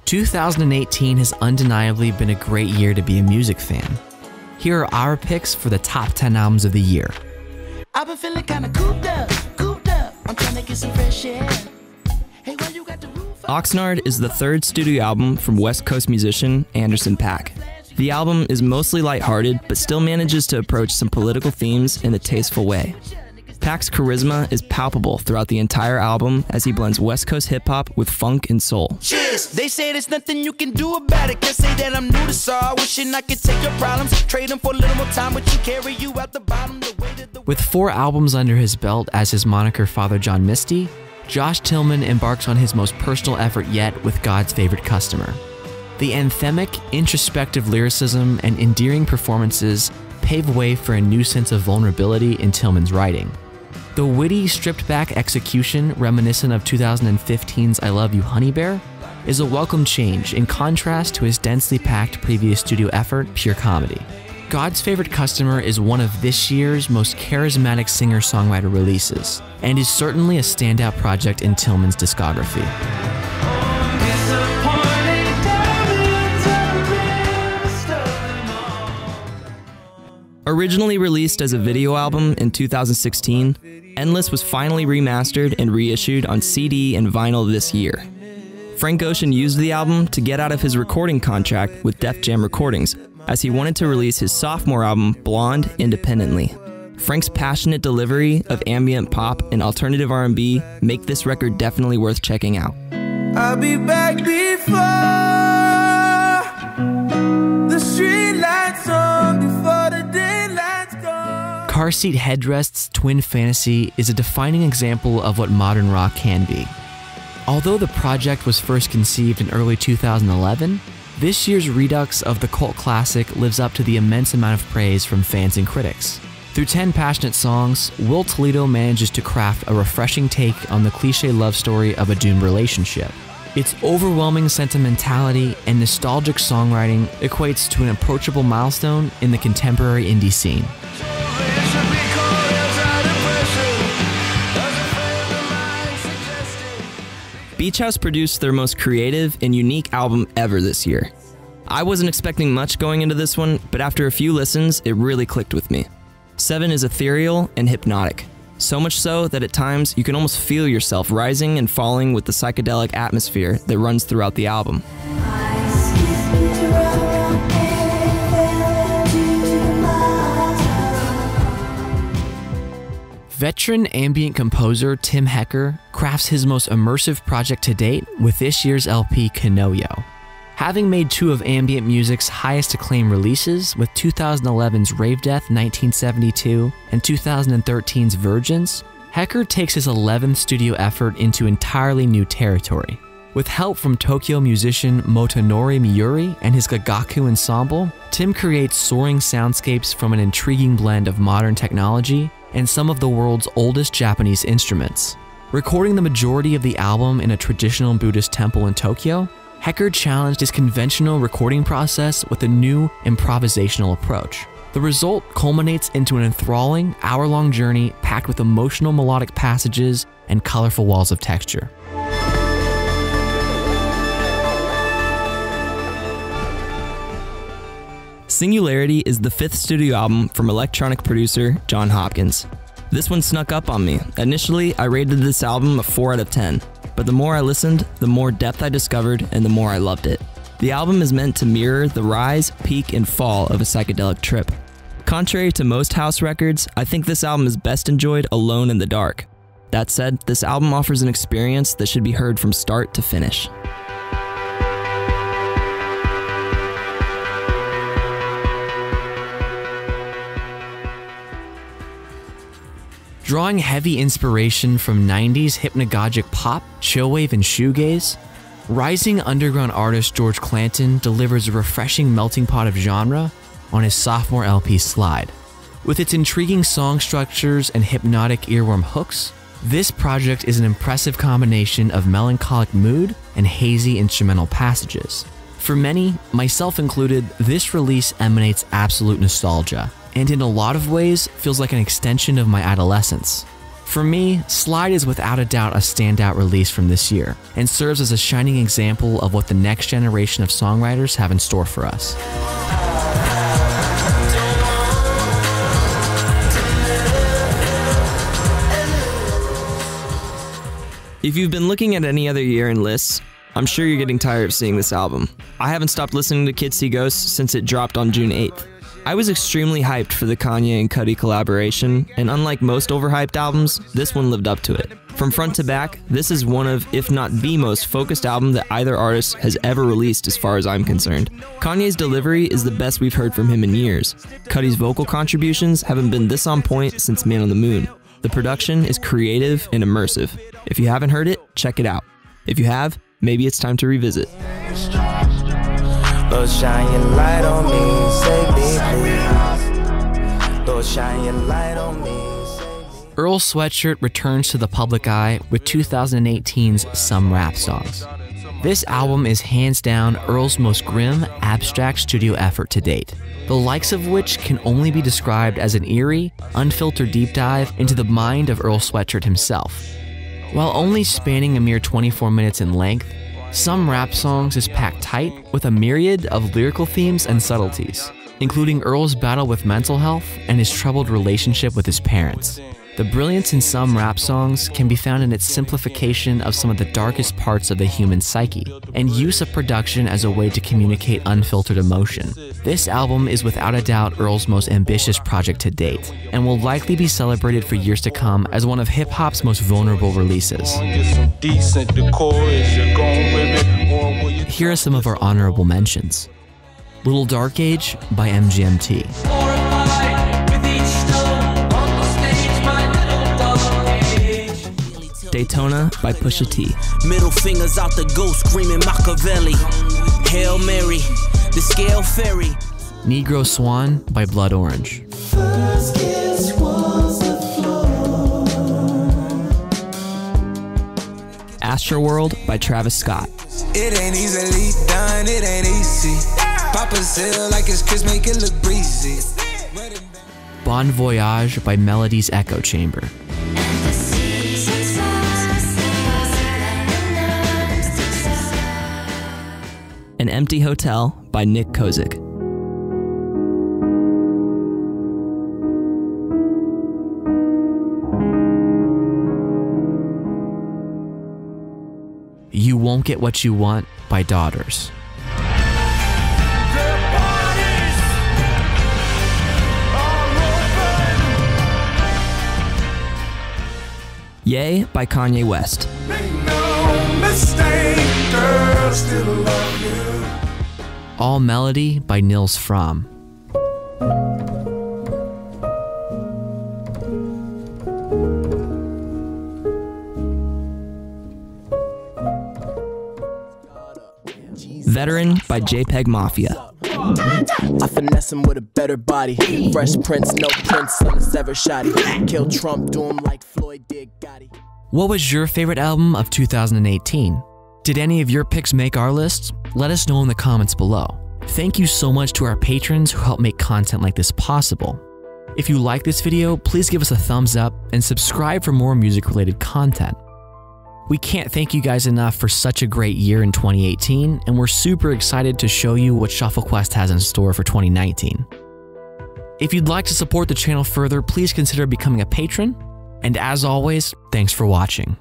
2018 has undeniably been a great year to be a music fan. Here are our picks for the top 10 albums of the year. I've been feeling kinda cooped up. I'm trying to get some fresh air. Hey, why you got the roof up? OXNARD is the third studio album from West Coast musician Anderson .Paak. The album is mostly lighthearted, but still manages to approach some political themes in a tasteful way. Paak's charisma is palpable throughout the entire album as he blends West Coast hip-hop with funk and soul. Cheers! They say there's nothing you can do about it. Can't say that I'm new to sorrow. Wishing I could take your problems, trade them for a little more time, but you carry you out the bottom. The way to the With 4 albums under his belt as his moniker Father John Misty, Josh Tillman embarks on his most personal effort yet with God's Favorite Customer. The anthemic, introspective lyricism and endearing performances pave way for a new sense of vulnerability in Tillman's writing. The witty, stripped-back execution reminiscent of 2015's I Love You Honey Bear is a welcome change in contrast to his densely packed previous studio effort, Pure Comedy. God's Favorite Customer is one of this year's most charismatic singer-songwriter releases, and is certainly a standout project in Tillman's discography. Originally released as a video album in 2016, Endless was finally remastered and reissued on CD and vinyl this year. Frank Ocean used the album to get out of his recording contract with Def Jam Recordings, as he wanted to release his sophomore album, Blonde, independently. Frank's passionate delivery of ambient pop and alternative R&B make this record definitely worth checking out. I'll be back before the street lights on, before the daylight's gone. Car Seat Headrest's Twin Fantasy is a defining example of what modern rock can be. Although the project was first conceived in early 2011, this year's redux of the cult classic lives up to the immense amount of praise from fans and critics. Through 10 passionate songs, Will Toledo manages to craft a refreshing take on the cliché love story of a doomed relationship. Its overwhelming sentimentality and nostalgic songwriting equates to an approachable milestone in the contemporary indie scene. Beach House produced their most creative and unique album ever this year. I wasn't expecting much going into this one, but after a few listens, it really clicked with me. 7 is ethereal and hypnotic, so much so that at times you can almost feel yourself rising and falling with the psychedelic atmosphere that runs throughout the album. Veteran ambient composer Tim Hecker crafts his most immersive project to date with this year's LP, KONOYO. Having made 2 of ambient music's highest acclaim releases with 2011's Rave Death 1972 and 2013's Virgins, Hecker takes his 11th studio effort into entirely new territory. With help from Tokyo musician Motonori Miuri and his Gagaku ensemble, Tim creates soaring soundscapes from an intriguing blend of modern technology and some of the world's oldest Japanese instruments. Recording the majority of the album in a traditional Buddhist temple in Tokyo, Hecker challenged his conventional recording process with a new improvisational approach. The result culminates into an enthralling, hour-long journey packed with emotional melodic passages and colorful walls of texture. Singularity is the 5th studio album from electronic producer John Hopkins. This one snuck up on me. Initially, I rated this album a 4 out of 10, but the more I listened, the more depth I discovered and the more I loved it. The album is meant to mirror the rise, peak, and fall of a psychedelic trip. Contrary to most house records, I think this album is best enjoyed alone in the dark. That said, this album offers an experience that should be heard from start to finish. Drawing heavy inspiration from 90s hypnagogic pop, chillwave, and shoegaze, rising underground artist George Clanton delivers a refreshing melting pot of genre on his sophomore LP Slide. With its intriguing song structures and hypnotic earworm hooks, this project is an impressive combination of melancholic mood and hazy instrumental passages. For many, myself included, this release emanates absolute nostalgia, and in a lot of ways feels like an extension of my adolescence. For me, Slide is without a doubt a standout release from this year, and serves as a shining example of what the next generation of songwriters have in store for us. If you've been looking at any other year in lists, I'm sure you're getting tired of seeing this album. I haven't stopped listening to Kids See Ghosts since it dropped on June 8th. I was extremely hyped for the Kanye and CUDI collaboration, and unlike most overhyped albums, this one lived up to it. From front to back, this is one of, if not the most focused album that either artist has ever released as far as I'm concerned. Kanye's delivery is the best we've heard from him in years. CUDI's vocal contributions haven't been this on point since Man on the Moon. The production is creative and immersive. If you haven't heard it, check it out. If you have, maybe it's time to revisit. Lord, shine your light on me, save me, please. Lord, shine your light on me. Earl's Sweatshirt returns to the public eye with 2018's Some Rap Songs. This album is hands down Earl's most grim, abstract studio effort to date, the likes of which can only be described as an eerie, unfiltered deep dive into the mind of Earl Sweatshirt himself. While only spanning a mere 24 minutes in length, Some Rap Songs is packed tight with a myriad of lyrical themes and subtleties, including Earl's battle with mental health and his troubled relationship with his parents. The brilliance in Some Rap Songs can be found in its simplification of some of the darkest parts of the human psyche, and use of production as a way to communicate unfiltered emotion. This album is without a doubt Earl's most ambitious project to date, and will likely be celebrated for years to come as one of hip-hop's most vulnerable releases. Here are some of our honorable mentions. Little Dark Age by MGMT. Daytona by Pusha T. Middle fingers out the ghost screaming Machiavelli. Hail Mary, the scale fairy. Negro Swan by Blood Orange. Astroworld by Travis Scott. It ain't easily done, it ain't easy. Papa's hill like his kids make it look breezy. Bon Voyage by Melody's Echo Chamber. An Empty Hotel by Nick Kozik. You Won't Get What You Want by Daughters. Yay by Kanye West. All Melody by Nils Frahm. Veteran by JPEGMAFIA. I finesse him with a better body. Fresh prints, no prints on a severed shotty. Kill Trump, do him like Floyd did Gotti. What was your favorite album of 2018? Did any of your picks make our list? Let us know in the comments below. Thank you so much to our patrons who help make content like this possible. If you like this video, please give us a thumbs up and subscribe for more music-related content. We can't thank you guys enough for such a great year in 2018, and we're super excited to show you what ShuffleQuest has in store for 2019. If you'd like to support the channel further, please consider becoming a patron. And as always, thanks for watching.